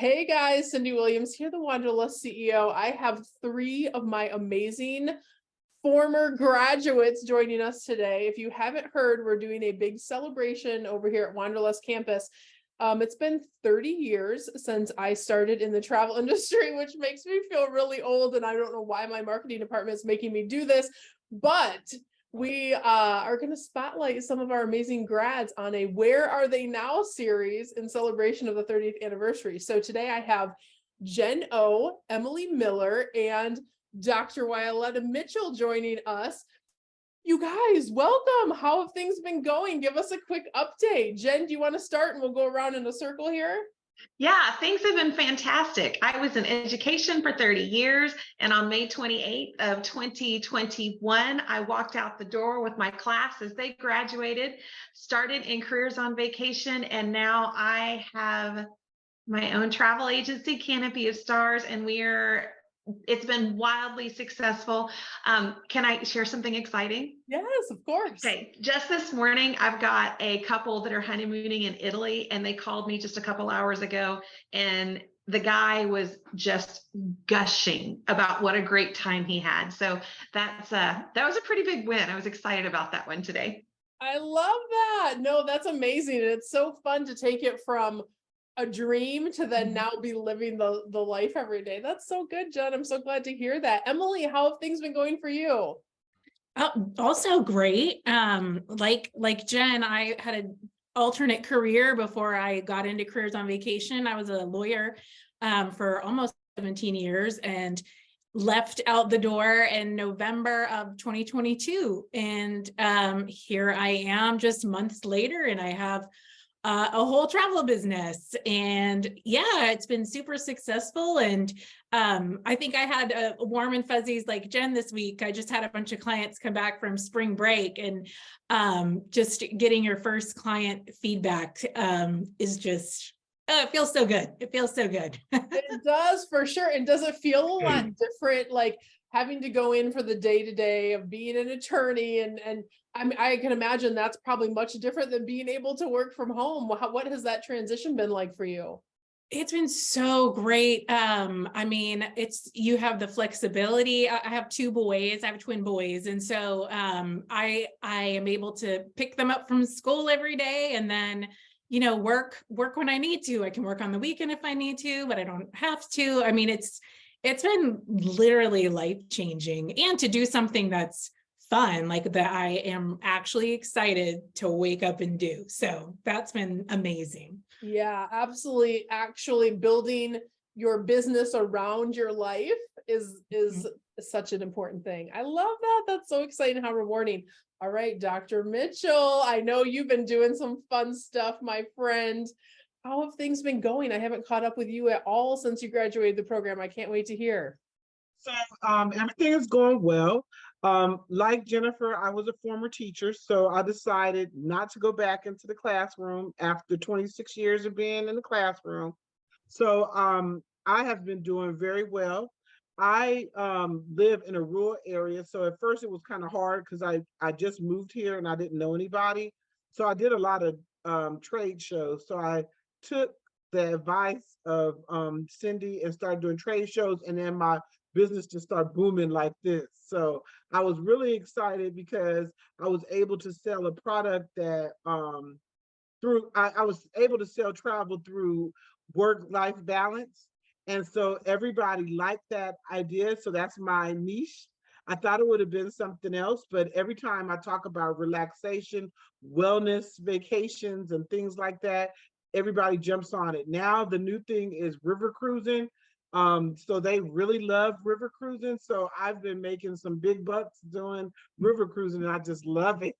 Hey guys, Cyndi Williams here, the Wanderlust CEO. I have three of my amazing former graduates joining us today. If you haven't heard, we're doing a big celebration over here at Wanderlust campus. It's been 30 years since I started in the travel industry, which makes me feel really old, and I don't know why my marketing department is making me do this, but we are going to spotlight some of our amazing grads on a Where Are They Now series in celebration of the 30th anniversary. So today I have Jen O, Emily Miller, and Dr. Willyetta Mitchell joining us. You guys, welcome. How have things been going? Give us a quick update. Jen, do you want to start and we'll go around in a circle here? Yeah, things have been fantastic. I was in education for 30 years, and on May 28th of 2021, I walked out the door with my class as they graduated, started in Careers on Vacation, and now I have my own travel agency, Canopy of Stars, and it's been wildly successful. Can I share something exciting? Yes, of course. Okay, just this morning, I've got a couple that are honeymooning in Italy, and they called me just a couple hours ago, and the guy was just gushing about what a great time he had. So that was a pretty big win. I was excited about that one today. I love that. No, that's amazing. And it's so fun to take it from a dream to then now be living the life every day. That's so good, Jen. I'm so glad to hear that. Emily, how have things been going for you? Also great. Like Jen, I had an alternate career before I got into Careers on Vacation. I was a lawyer for almost 17 years and left out the door in November of 2022. And here I am just months later, and I have a whole travel business. And yeah, it's been super successful. And I think I had a warm and fuzzies like Jen this week. I just had a bunch of clients come back from spring break, and just getting your first client feedback is just, it feels so good. It feels so good. It does, for sure. And does it feel a lot different, like having to go in for the day-to-day of being an attorney? And I can imagine that's probably much different than being able to work from home. What has that transition been like for you? It's been so great. I mean, you have the flexibility. I have two boys. I have twin boys. And so I am able to pick them up from school every day, and then, work when I need to. I can work on the weekend if I need to, but I don't have to. I mean, it's been literally life-changing, and to do something that's fun, like that I am actually excited to wake up and do. So that's been amazing. Yeah, absolutely. Actually building your business around your life is such an important thing. I love that. That's so exciting, how rewarding. All right, Dr. Mitchell, I know you've been doing some fun stuff, my friend. How have things been going? I haven't caught up with you at all since you graduated the program. I can't wait to hear. So everything is going well. Like Jennifer, I was a former teacher, so I decided not to go back into the classroom after 26 years of being in the classroom. So I have been doing very well. I live in a rural area, so at first it was kind of hard because I just moved here and I didn't know anybody. So I did a lot of trade shows. So I took the advice of Cyndi and started doing trade shows, and then my business just started booming like this. So I was really excited because I was able to sell a product that I was able to sell travel through work-life balance. And so everybody liked that idea. So that's my niche. I thought it would have been something else, but every time I talk about relaxation, wellness, vacations, and things like that, everybody jumps on it. Now the new thing is river cruising. So they really love river cruising. So I've been making some big bucks doing river cruising, and I just love it.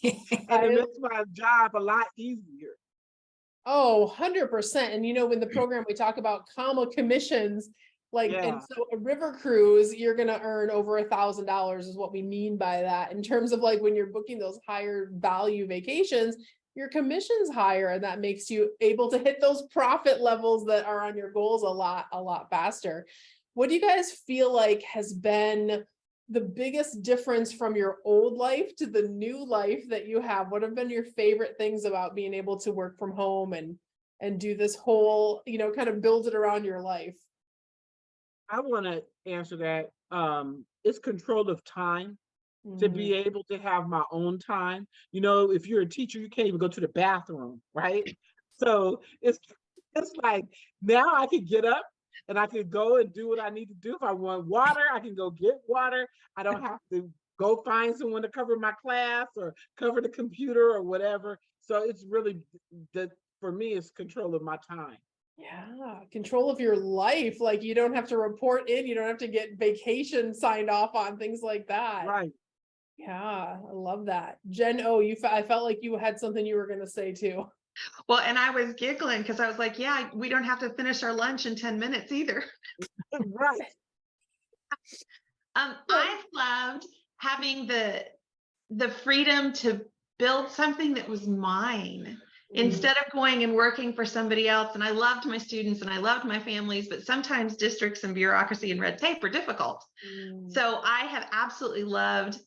And it makes my job a lot easier. Oh, 100%. And in the program we talk about comma commissions, and so a river cruise, you're going to earn over $1,000 is what we mean by that. In terms of when you're booking those higher value vacations, your commission's higher, and that makes you able to hit those profit levels that are on your goals a lot faster. What do you guys feel like has been the biggest difference from your old life to the new life that you have? What have been your favorite things about being able to work from home and and do this whole, kind of build it around your life? I want to answer that. It's control of time, to be able to have my own time. If you're a teacher, you can't even go to the bathroom, right? So it's like now I can get up and I can go and do what I need to do. If I want water, I can go get water. I don't have to go find someone to cover my class or cover the computer or whatever. So it's really for me, it's control of my time. Yeah, control of your life. Like you don't have to report in, you don't have to get vacation signed off on, things like that. Right. Yeah, I love that. Jen, I felt like you had something you were going to say too. Well, and I was giggling because I was like, yeah, we don't have to finish our lunch in 10 minutes either. Right. I've loved having the freedom to build something that was mine instead of going and working for somebody else. And I loved my students and I loved my families, but sometimes districts and bureaucracy and red tape are difficult. So I have absolutely loved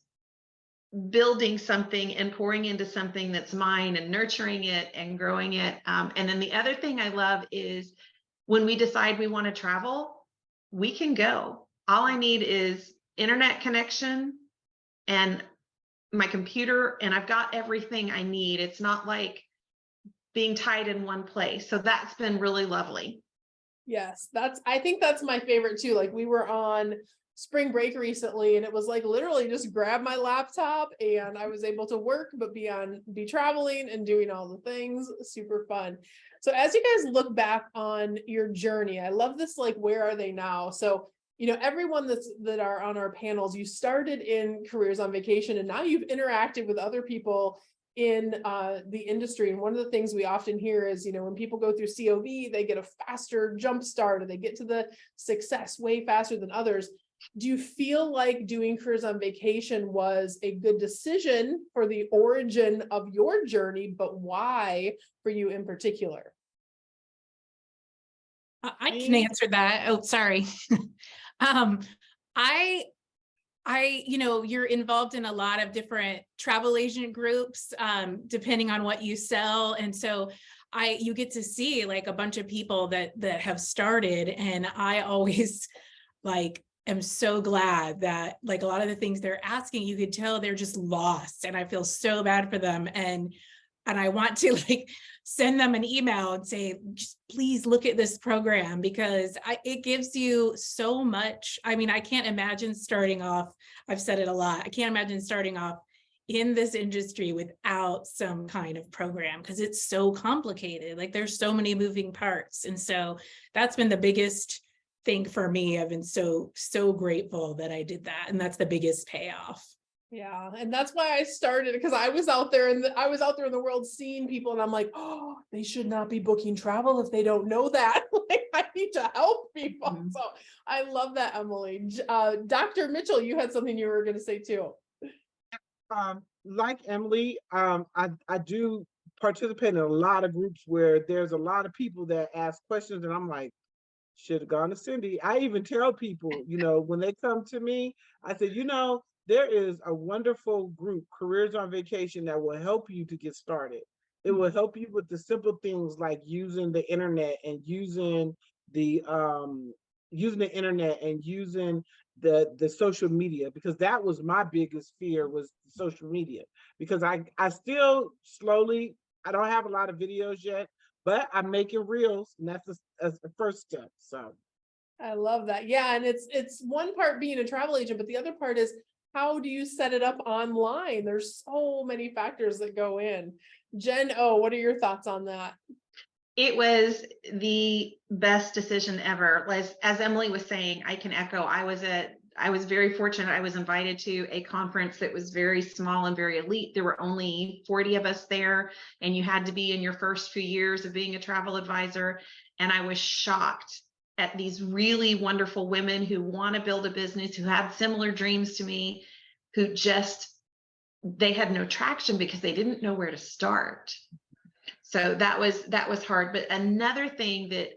building something and pouring into something that's mine and nurturing it and growing it. And then the other thing I love is when we decide we want to travel, we can go. All I need is internet connection and my computer, and I've got everything I need. It's not like being tied in one place. So that's been really lovely. Yes, I think that's my favorite too. Like we were on spring break recently and it was like literally just grab my laptop and I was able to work, but be traveling and doing all the things. Super fun. So as you guys look back on your journey, I love this, like, where are they now? So, everyone that are on our panels, you started in Careers on Vacation and now you've interacted with other people in the industry. And one of the things we often hear is, when people go through COV, they get a faster jump start or they get to the success way faster than others. Do you feel like doing Careers on Vacation was a good decision for the origin of your journey, but why for you in particular? I can answer that. Oh, sorry. You're involved in a lot of different travel agent groups, depending on what you sell. And so you get to see like a bunch of people that have started. And I always am so glad that like a lot of the things they're asking, you could tell they're just lost. And I feel so bad for them. And I want to send them an email and say, just please look at this program because it gives you so much. I mean, I can't imagine starting off, I've said it a lot, I can't imagine starting off in this industry without some kind of program because it's so complicated. Like there's so many moving parts. And so that's been the biggest thing for me. I've been so grateful that I did that. And that's the biggest payoff. Yeah. And that's why I started, because I was out there in the world seeing people and I'm like, oh, they should not be booking travel if they don't know that. Like I need to help people. So I love that, Emily. Dr. Mitchell, you had something you were going to say too. Like Emily, I do participate in a lot of groups where there's a lot of people that ask questions and I'm like, should have gone to Cyndi. I even tell people, when they come to me, I said, there is a wonderful group, Careers on Vacation, that will help you to get started. It will help you with the simple things like using the internet and using the internet and using the social media, because that was my biggest fear, was social media, because I still slowly, I don't have a lot of videos yet, but I'm making reels, and that's the first step. So I love that. Yeah. And it's one part being a travel agent, but the other part is, how do you set it up online? There's so many factors that go in. Jen, what are your thoughts on that? It was the best decision ever. As Emily was saying, I can echo. I was very fortunate. I was invited to a conference that was very small and very elite. There were only 40 of us there, and you had to be in your first few years of being a travel advisor. And I was shocked at these really wonderful women who want to build a business, who have similar dreams to me, who they had no traction because they didn't know where to start. So that was hard. But another thing that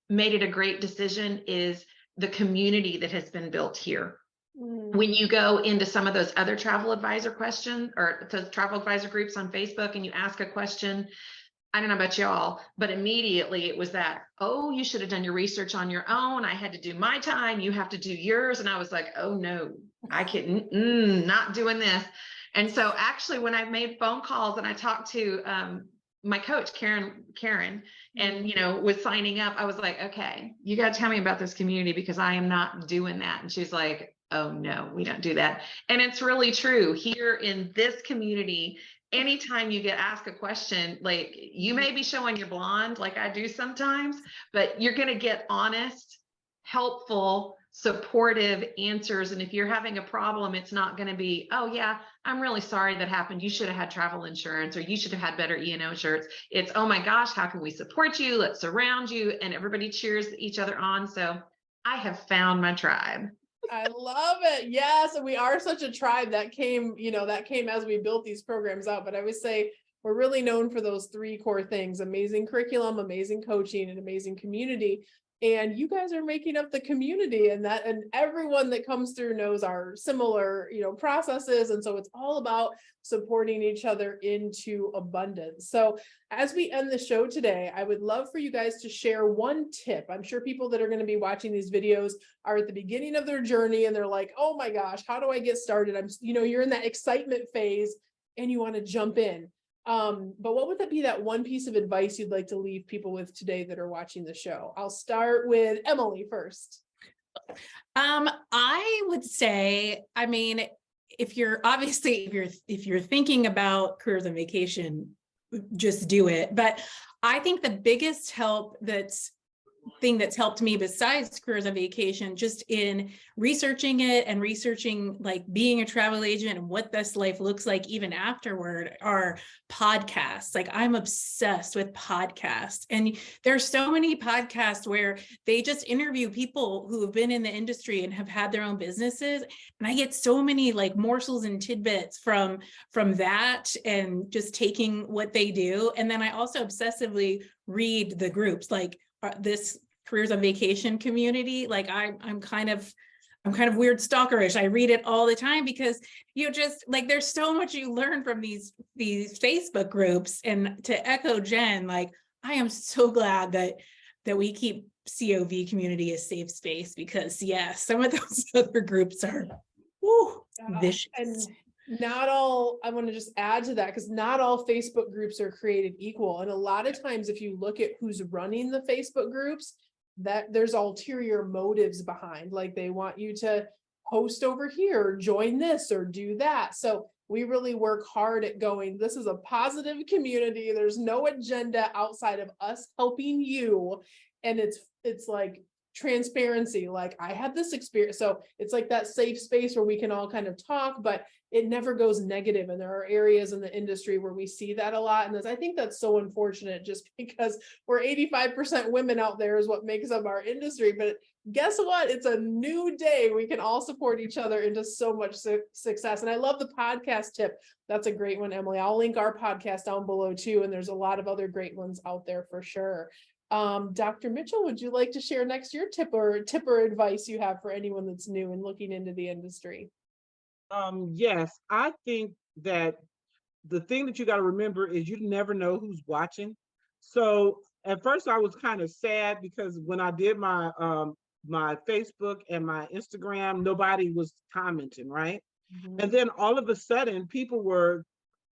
made it a great decision is the community that has been built here. When you go into some of those other travel advisor questions or those travel advisor groups on Facebook and you ask a question, I don't know about y'all, but immediately it was that, oh, you should have done your research on your own. I had to do my time. You have to do yours. And I was like, oh no, I can't, not doing this. And so actually when I made phone calls and I talked to my coach, Karen, and, you know, was signing up, I was like, okay, you got to tell me about this community because I am not doing that. And she's like, oh no, we don't do that. And it's really true here in this community. Anytime you get asked a question, like you may be showing your blonde like I do sometimes, but you're going to get honest, helpful, supportive answers. And if you're having a problem, it's not going to be, oh yeah, I'm really sorry that happened. You should have had travel insurance, or you should have had better E&O insurance. It's, oh my gosh, how can we support you? Let's surround you. And everybody cheers each other on. So I have found my tribe. I love it. Yes. And we are such a tribe that came, you know, that came as we built these programs out. But I would say we're really known for those three core things: amazing curriculum, amazing coaching, and amazing community. And you guys are making up the community, and everyone that comes through knows our similar, you know, processes. And so it's all about supporting each other into abundance. So as we end the show today, I would love for you guys to share one tip. I'm sure people that are going to be watching these videos are at the beginning of their journey and they're like, oh my gosh, how do I get started? You're in that excitement phase and you want to jump in. But what would that be, that one piece of advice you'd like to leave people with today that are watching the show? I'll start with Emily first. I would say, I mean, if you're thinking about careers on vacation, just do it. But I think the biggest thing that's helped me besides careers on vacation, just in researching it and researching like being a travel agent and what this life looks like even afterward, are podcasts. Like I'm obsessed with podcasts, and there's so many podcasts where they just interview people who have been in the industry and have had their own businesses. And I get so many like morsels and tidbits from that, and just taking what they do. And then I also obsessively read the groups, like this careers on vacation community. Like I'm kind of weird stalkerish. I read it all the time because you just like, there's so much you learn from these Facebook groups. And to echo Jen, like I am so glad that we keep COV community a safe space, because yes, some of those other groups are vicious. And not all, I want to just add to that, because not all Facebook groups are created equal. And a lot of times, if you look at who's running the Facebook groups, that there's ulterior motives behind, like they want you to post over here, join this or do that. So we really work hard at going, this is a positive community. There's no agenda outside of us helping you. And it's like transparency, like I had this experience. So it's like that safe space where we can all kind of talk, but it never goes negative. And there are areas in the industry where we see that a lot. And I think that's so unfortunate, just because we're 85% women out there is what makes up our industry. But guess what? It's a new day. We can all support each other into so much success. And I love the podcast tip. That's a great one, Emily. I'll link our podcast down below too. And there's a lot of other great ones out there for sure. Dr. Mitchell, would you like to share next your tip or advice you have for anyone that's new and looking into the industry? Yes, I think that the thing that you got to remember is you never know who's watching. So at first I was kind of sad because when I did my my Facebook and my Instagram, nobody was commenting, right? Mm-hmm. And then all of a sudden people were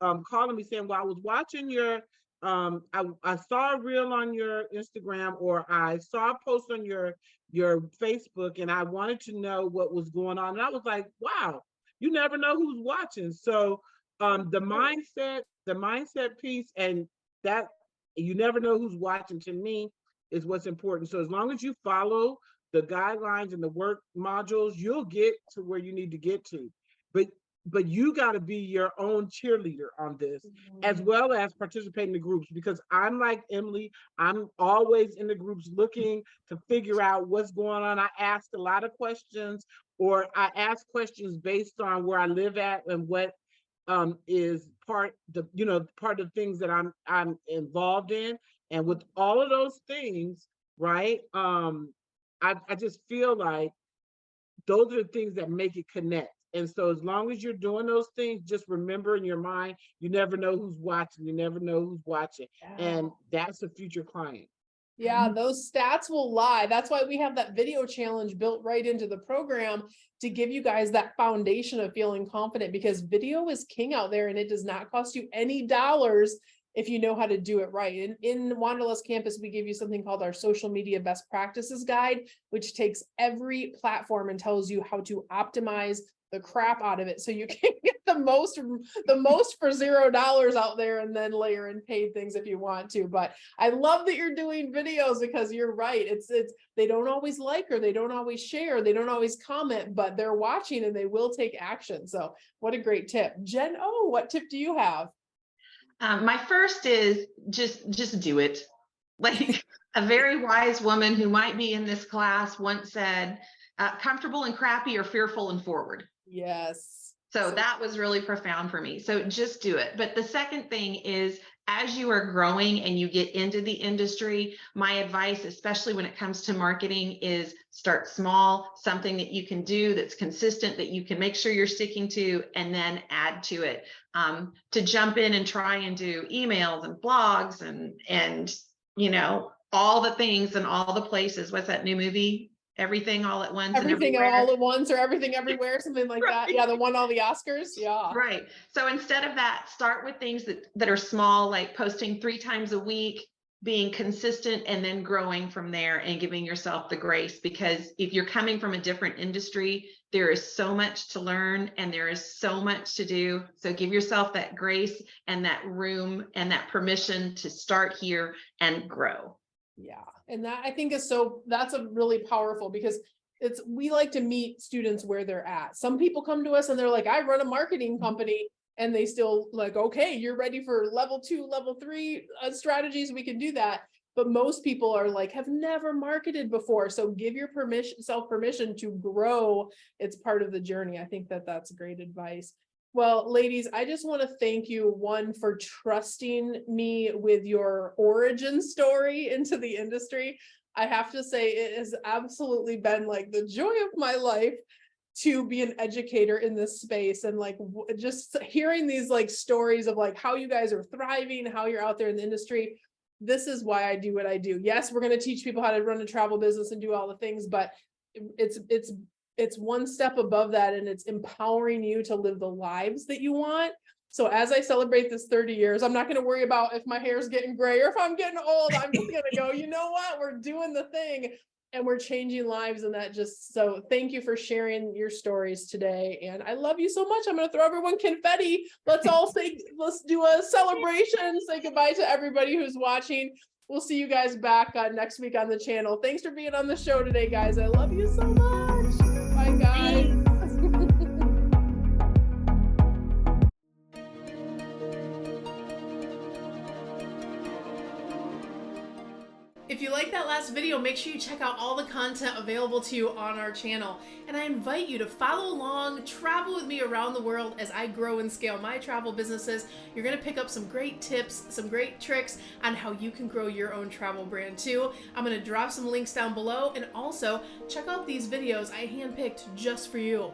calling me saying, well, I was watching your I saw a reel on your Instagram, or I saw a post on your Facebook, and I wanted to know what was going on. And I was like, wow, you never know who's watching. So the mindset piece, and that you never know who's watching, to me is what's important. So as long as you follow the guidelines and the work modules, you'll get to where you need to get to. But you got to be your own cheerleader on this, as well as participate in the groups, because I'm like Emily, I'm always in the groups looking to figure out what's going on. I ask a lot of questions, or I ask questions based on where I live at and what is part of things that I'm involved in. And with all of those things, right, I just feel like those are the things that make it connect. And so as long as you're doing those things, just remember in your mind, you never know who's watching. You never know who's watching. And that's a future client. Yeah, those stats will lie. That's why we have that video challenge built right into the program to give you guys that foundation of feeling confident, because video is king out there and it does not cost you any dollars if you know how to do it right. And in Wanderlust Campus, we give you something called our social media best practices guide, which takes every platform and tells you how to optimize the crap out of it so you can get the most for $0 out there, and then layer in paid things if you want to. But I love that you're doing videos, because you're right. It's they don't always like, or they don't always share, they don't always comment, but they're watching and they will take action. So what a great tip. Jen, what tip do you have? My first is just do it. Like a very wise woman who might be in this class once said, comfortable and crappy or fearful and forward. Yes. So that was really profound for me. So just do it. But the second thing is, as you are growing and you get into the industry, my advice, especially when it comes to marketing, is start small, something that you can do that's consistent, that you can make sure you're sticking to, and then add to it. To jump in and try and do emails and blogs and you know, all the things and all the places. What's that new movie? Everything All at Once. Everything all at once, or Everything Everywhere, something like Right. that. Yeah, the won all the Oscars. Yeah. Right. So instead of that, start with things that are small, like posting 3 times a week, being consistent, and then growing from there and giving yourself the grace. Because if you're coming from a different industry, there is so much to learn and there is so much to do. So give yourself that grace and that room and that permission to start here and grow. Yeah. And that, I think, is that's a really powerful, because we like to meet students where they're at. Some people come to us and they're like, I run a marketing company, and they still like, okay, you're ready for level 2, level 3 strategies. We can do that. But most people are like, have never marketed before. So give your self permission to grow. It's part of the journey. I think that's great advice. Well, ladies, I just want to thank you, one, for trusting me with your origin story into the industry. I have to say, it has absolutely been like the joy of my life to be an educator in this space, and like just hearing these like stories of like how you guys are thriving, how you're out there in the industry. This is why I do what I do. Yes, we're going to teach people how to run a travel business and do all the things, but it's one step above that, and it's empowering you to live the lives that you want. So as I celebrate this 30 years, I'm not going to worry about if my hair's getting gray or if I'm getting old. I'm just going to go, you know what? We're doing the thing and we're changing lives. And that just, so thank you for sharing your stories today. And I love you so much. I'm going to throw everyone confetti. Let's do a celebration. Say goodbye to everybody who's watching. We'll see you guys back next week on the channel. Thanks for being on the show today, guys. I love you so much. Bye, guys. If you like that last video, make sure you check out all the content available to you on our channel. And I invite you to follow along, travel with me around the world as I grow and scale my travel businesses. You're going to pick up some great tips, some great tricks on how you can grow your own travel brand too. I'm going to drop some links down below, and also check out these videos I handpicked just for you.